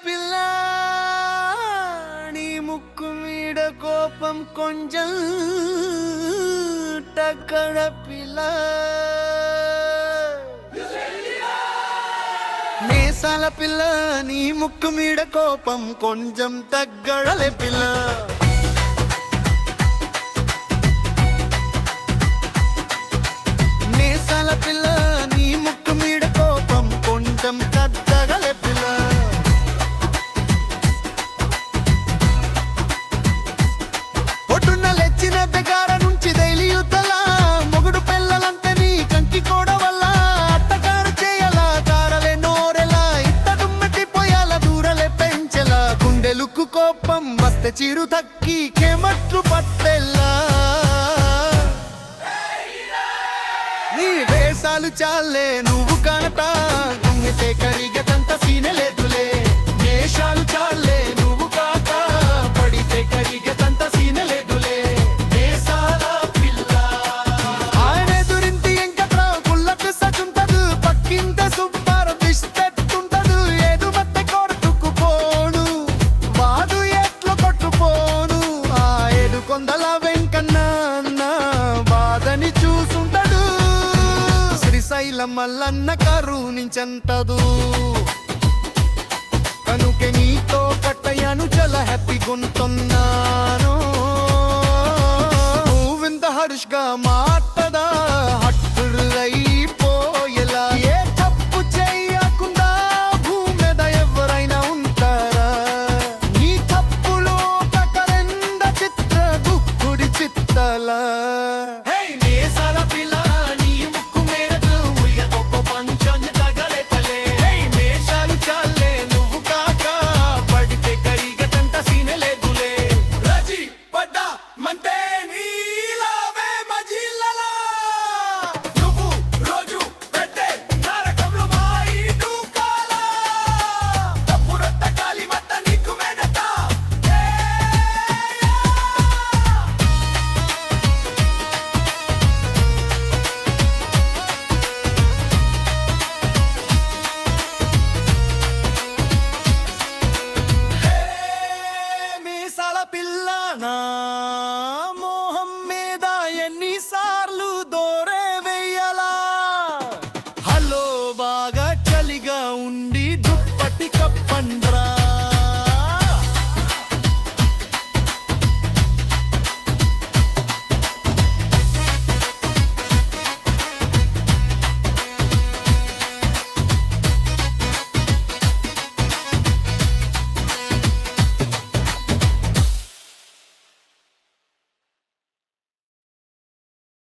పిల్ల నీ ముక్కు మీద కోపం కొంచెం తగ్గడ పిల్ల నేసాల పిల్ల నీ ముక్కు మీద కోపం కొంచెం తగ్గడలే పిల్ల నేసాల పిల్ల నీ ముక్కు మీద కోపం కొంచెం తగ్గడలే పిల్ల కోపం వస్తే చిరు తక్కి కెమట్లు పట్టెల్లా నీ వేసాలు చాలే నువ్వు కనట గుమ్మితే కరిగతంత సీనె లేదులే వేషాలు చాలే నువ్వు కాక పడితే కరిగతంత సీనె లేదులే వేసాల పిల్ల ఆయన ఎదురింటి ఎంకట్రా కుళ్ళకు సచుంటదు పక్కింత సుబ్బారు దిష్టెట్టుంటదు ఏదు మత్తె కొడుకుపోను కొందల వెంకన్న బాధని చూసుంటాడు శ్రీశైలం మల్లన్న కరుణించంటదు కనుకే నీతో కట్టయ్యాను చాలా హ్యాపీగుంటున్నాను నువ్వింత హర్ష్గా మాటదా హట్టుడు అయిపోయేలా ఏ తప్పు చేయకుండా భూమి మీద ఎవరైనా ఉంటారా నీ తప్పులో కకరెంద చిత్ర గుక్కుడి చిత్తలా నా మోహం మీద ఎన్నిసార్లు దోరే వెయ్యలా హలో బాగా చలిగా ఉండి దుప్పటి కప్పండ్రా